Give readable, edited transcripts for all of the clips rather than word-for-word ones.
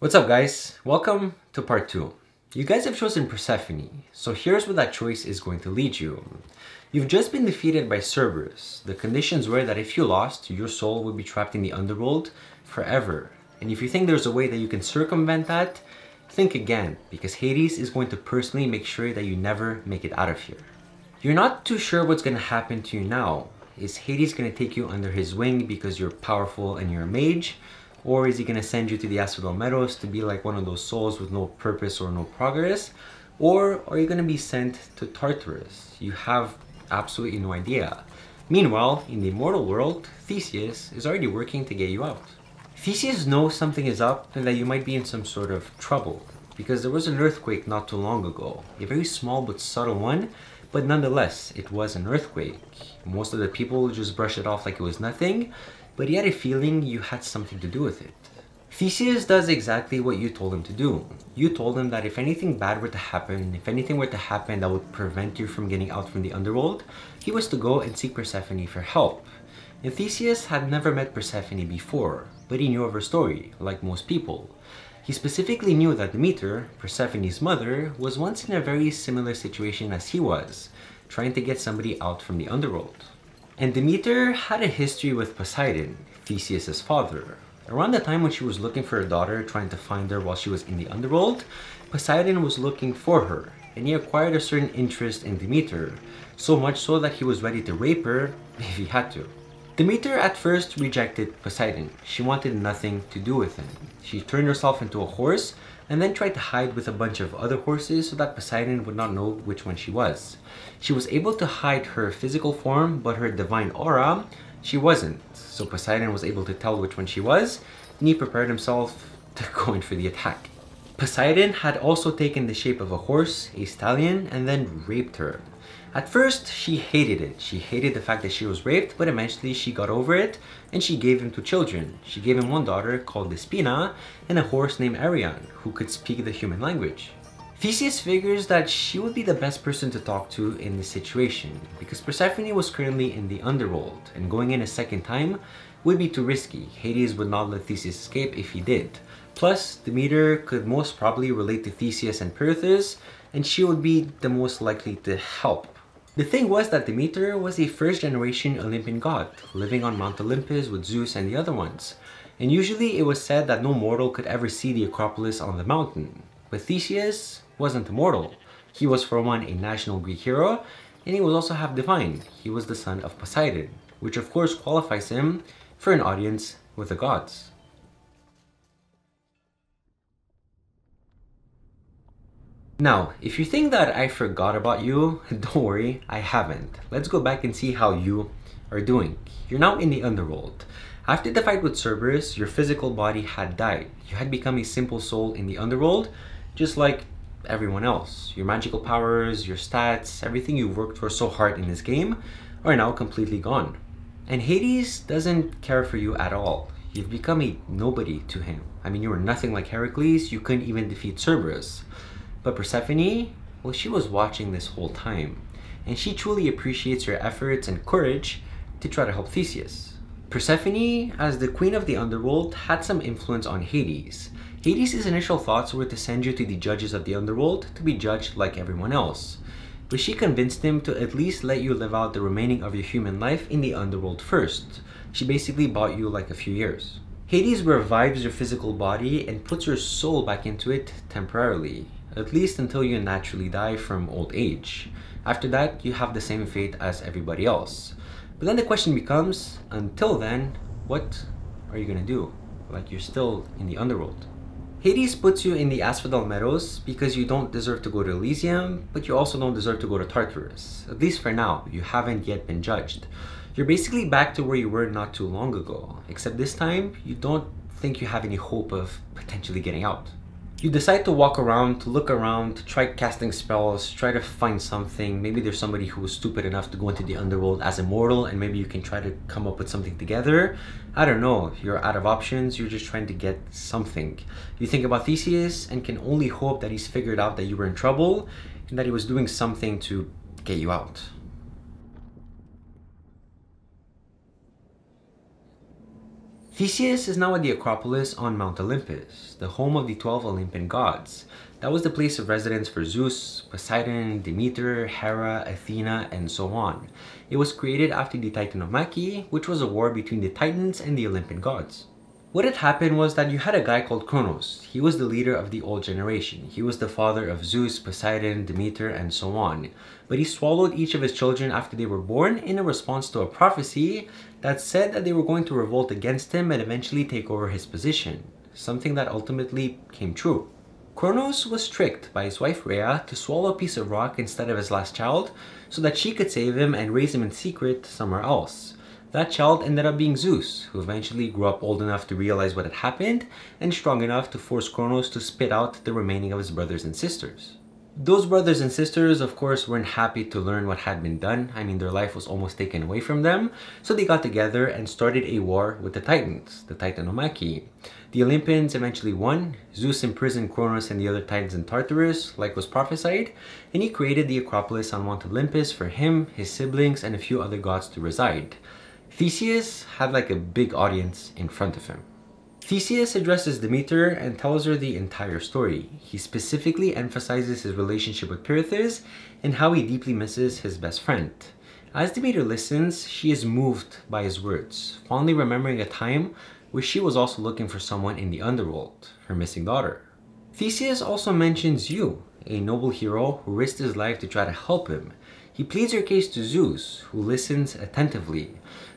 What's up guys? Welcome to part 2. You guys have chosen Persephone, so here's where that choice is going to lead you. You've just been defeated by Cerberus. The conditions were that if you lost, your soul would be trapped in the Underworld forever. And if you think there's a way that you can circumvent that, think again, because Hades is going to personally make sure that you never make it out of here. You're not too sure what's going to happen to you now. Is Hades going to take you under his wing because you're powerful and you're a mage? Or is he going to send you to the Astral Plane to be like one of those souls with no purpose or no progress? Or are you going to be sent to Tartarus? You have absolutely no idea. Meanwhile, in the immortal world, Theseus is already working to get you out. Theseus knows something is up and that you might be in some sort of trouble, because there was an earthquake not too long ago. A very small but subtle one, but nonetheless, it was an earthquake. Most of the people just brushed it off like it was nothing, but he had a feeling you had something to do with it. Theseus does exactly what you told him to do. You told him that if anything bad were to happen, if anything were to happen that would prevent you from getting out from the underworld, he was to go and seek Persephone for help. And Theseus had never met Persephone before, but he knew of her story, like most people. He specifically knew that Demeter, Persephone's mother, was once in a very similar situation as he was, trying to get somebody out from the underworld. And Demeter had a history with Poseidon, Theseus' father. Around the time when she was looking for her daughter, trying to find her while she was in the underworld, Poseidon was looking for her, and he acquired a certain interest in Demeter, so much so that he was ready to rape her if he had to. Demeter at first rejected Poseidon. She wanted nothing to do with him. She turned herself into a horse and then tried to hide with a bunch of other horses so that Poseidon would not know which one she was. She was able to hide her physical form, but her divine aura, she wasn't. So Poseidon was able to tell which one she was, and he prepared himself to go in for the attack. Poseidon had also taken the shape of a horse, a stallion, and then raped her. At first, she hated it. She hated the fact that she was raped, but eventually she got over it and she gave him two children. She gave him one daughter called Despina and a horse named Arion, who could speak the human language. Theseus figures that she would be the best person to talk to in this situation, because Persephone was currently in the underworld, and going in a second time would be too risky. Hades would not let Theseus escape if he did. Plus, Demeter could most probably relate to Theseus and Perseus, and she would be the most likely to help. The thing was that Demeter was a first-generation Olympian god, living on Mount Olympus with Zeus and the other ones. And usually it was said that no mortal could ever see the Acropolis on the mountain. But Theseus wasn't a mortal. He was, for one, a national Greek hero, and he was also half divine. He was the son of Poseidon, which of course qualifies him for an audience with the gods. Now, if you think that I forgot about you, don't worry, I haven't. Let's go back and see how you are doing. You're now in the underworld. After the fight with Cerberus, your physical body had died. You had become a simple soul in the underworld, just like everyone else. Your magical powers, your stats, everything you worked for so hard in this game are now completely gone. And Hades doesn't care for you at all. You've become a nobody to him. I mean, you were nothing like Heracles, you couldn't even defeat Cerberus. But Persephone, well, she was watching this whole time, and she truly appreciates your efforts and courage to try to help Theseus. Persephone, as the queen of the underworld, had some influence on Hades. Hades' initial thoughts were to send you to the judges of the underworld to be judged like everyone else. But she convinced him to at least let you live out the remaining of your human life in the underworld first. She basically bought you like a few years. Hades revives your physical body and puts your soul back into it temporarily. At least until you naturally die from old age. After that, you have the same fate as everybody else. But then the question becomes, until then, what are you gonna do? Like, you're still in the underworld. Hades puts you in the Asphodel Meadows because you don't deserve to go to Elysium, but you also don't deserve to go to Tartarus. At least for now, you haven't yet been judged. You're basically back to where you were not too long ago, except this time, you don't think you have any hope of potentially getting out. You decide to walk around, to look around, to try casting spells, try to find something. Maybe there's somebody who was stupid enough to go into the underworld as a mortal, and maybe you can try to come up with something together. I don't know, you're out of options, you're just trying to get something. You think about Theseus and can only hope that he's figured out that you were in trouble and that he was doing something to get you out. Theseus is now at the Acropolis on Mount Olympus, the home of the 12 Olympian gods. That was the place of residence for Zeus, Poseidon, Demeter, Hera, Athena, and so on. It was created after the Titanomachy, which was a war between the Titans and the Olympian gods. What had happened was that you had a guy called Kronos. He was the leader of the old generation. He was the father of Zeus, Poseidon, Demeter, and so on. But he swallowed each of his children after they were born in a response to a prophecy that said that they were going to revolt against him and eventually take over his position. Something that ultimately came true. Kronos was tricked by his wife Rhea to swallow a piece of rock instead of his last child so that she could save him and raise him in secret somewhere else. That child ended up being Zeus, who eventually grew up old enough to realize what had happened and strong enough to force Kronos to spit out the remaining of his brothers and sisters. Those brothers and sisters, of course, weren't happy to learn what had been done. I mean, their life was almost taken away from them, so they got together and started a war with the Titans, the Titanomachy. The Olympians eventually won. Zeus imprisoned Kronos and the other Titans in Tartarus, like was prophesied, and he created the Acropolis on Mount Olympus for him, his siblings, and a few other gods to reside. Theseus had like a big audience in front of him. Theseus addresses Demeter and tells her the entire story. He specifically emphasizes his relationship with Persephone and how he deeply misses his best friend. As Demeter listens, she is moved by his words, fondly remembering a time where she was also looking for someone in the Underworld, her missing daughter. Theseus also mentions you, a noble hero who risked his life to try to help him. He pleads her case to Zeus, who listens attentively.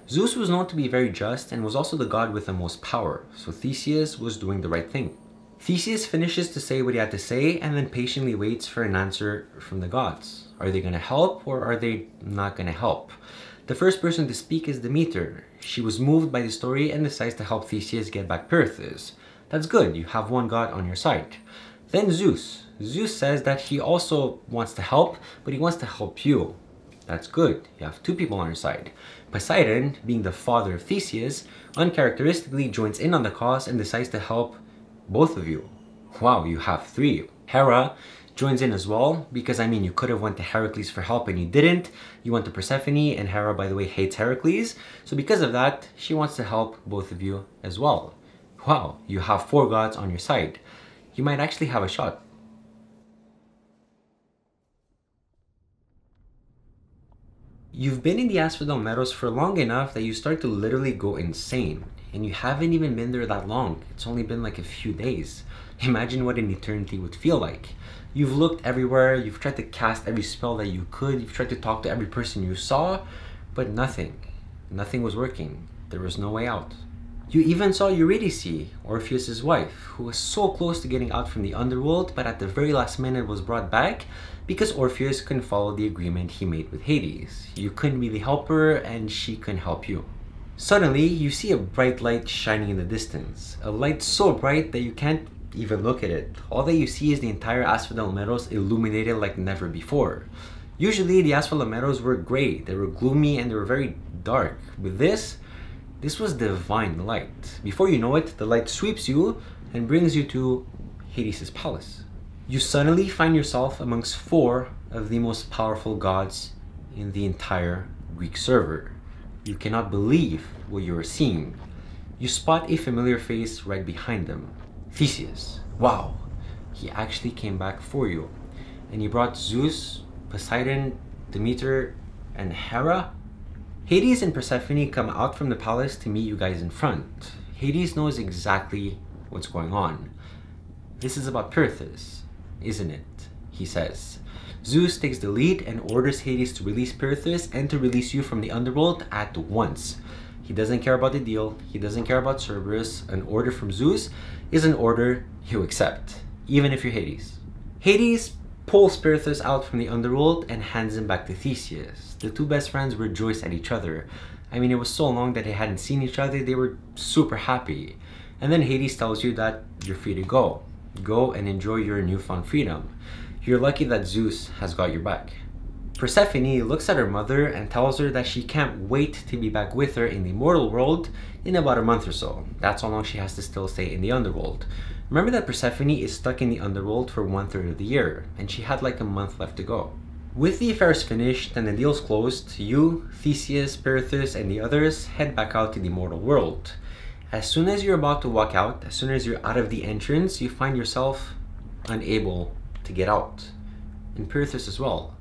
Zeus was known to be very just and was also the god with the most power, so Theseus was doing the right thing. Theseus finishes to say what he had to say and then patiently waits for an answer from the gods. Are they going to help or are they not going to help? The first person to speak is Demeter. She was moved by the story and decides to help Theseus get back Persephone. That's good, you have one god on your side. Then Zeus. Zeus says that he also wants to help, but he wants to help you. That's good, you have two people on your side. Poseidon, being the father of Theseus, uncharacteristically joins in on the cause and decides to help both of you. Wow, you have three. Hera joins in as well, because I mean, you could have went to Heracles for help and you didn't. You went to Persephone, and Hera, by the way, hates Heracles. So because of that, she wants to help both of you as well. Wow, you have four gods on your side. You might actually have a shot. You've been in the Asphodel Meadows for long enough that you start to literally go insane. And you haven't even been there that long. It's only been like a few days. Imagine what an eternity would feel like. You've looked everywhere, you've tried to cast every spell that you could, you've tried to talk to every person you saw, but nothing. Nothing was working. There was no way out. You even saw Eurydice, Orpheus' wife, who was so close to getting out from the Underworld, but at the very last minute was brought back because Orpheus couldn't follow the agreement he made with Hades. You couldn't really help her, and she couldn't help you. Suddenly, you see a bright light shining in the distance. A light so bright that you can't even look at it. All that you see is the entire Asphodel Meadows illuminated like never before. Usually, the Asphodel Meadows were gray, they were gloomy, and they were very dark. With this was divine light. Before you know it, the light sweeps you and brings you to Hades' palace. You suddenly find yourself amongst four of the most powerful gods in the entire Greek server. You cannot believe what you are seeing. You spot a familiar face right behind them. Theseus. Wow, he actually came back for you. And he brought Zeus, Poseidon, Demeter, and Hera. Hades and Persephone come out from the palace to meet you guys in front. Hades knows exactly what's going on. This is about Persephone, isn't it? He says. Zeus takes the lead and orders Hades to release Persephone and to release you from the Underworld at once. He doesn't care about the deal. He doesn't care about Cerberus. An order from Zeus is an order you accept, even if you're Hades. Hades pulls Persephone out from the Underworld and hands him back to Theseus. The two best friends rejoice at each other. I mean, it was so long that they hadn't seen each other, they were super happy. And then Hades tells you that you're free to go. Go and enjoy your newfound freedom. You're lucky that Zeus has got your back. Persephone looks at her mother and tells her that she can't wait to be back with her in the mortal world in about a month or so. That's how long she has to still stay in the Underworld. Remember that Persephone is stuck in the Underworld for 1/3 of the year, and she had like a month left to go. With the affairs finished and the deals closed, you, Theseus, Persephone, and the others head back out to the mortal world. As soon as you're about to walk out, as soon as you're out of the entrance, you find yourself unable to get out. And Persephone as well.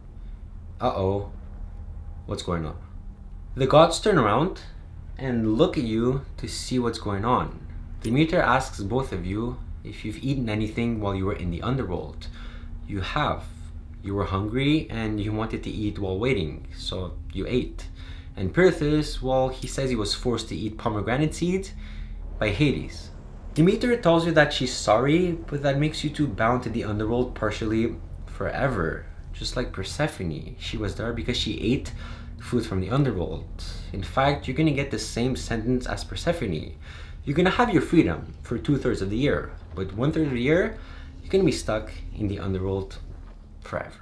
Uh-oh, what's going on? The gods turn around and look at you to see what's going on. Demeter asks both of you if you've eaten anything while you were in the underworld. You have. You were hungry and you wanted to eat while waiting, so you ate. And Persephone, well, he says he was forced to eat pomegranate seeds by Hades. Demeter tells you that she's sorry, but that makes you two bound to the underworld partially forever. Just like Persephone, she was there because she ate food from the underworld. In fact, you're gonna get the same sentence as Persephone. You're gonna have your freedom for 2/3 of the year, but 1/3 of the year, you're gonna be stuck in the underworld forever.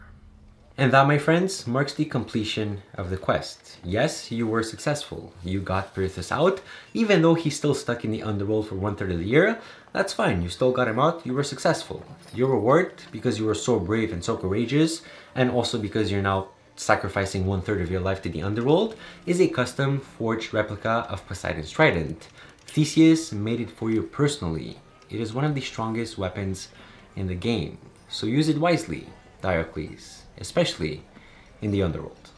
And that, my friends, marks the completion of the quest. Yes, you were successful. You got Persephone out, even though he's still stuck in the underworld for 1/3 of the year. That's fine, you still got him out, you were successful. Your reward, because you were so brave and so courageous, and also because you're now sacrificing 1/3 of your life to the underworld, is a custom forged replica of Poseidon's trident. Theseus made it for you personally. It is one of the strongest weapons in the game, so use it wisely, Darius, especially in the underworld.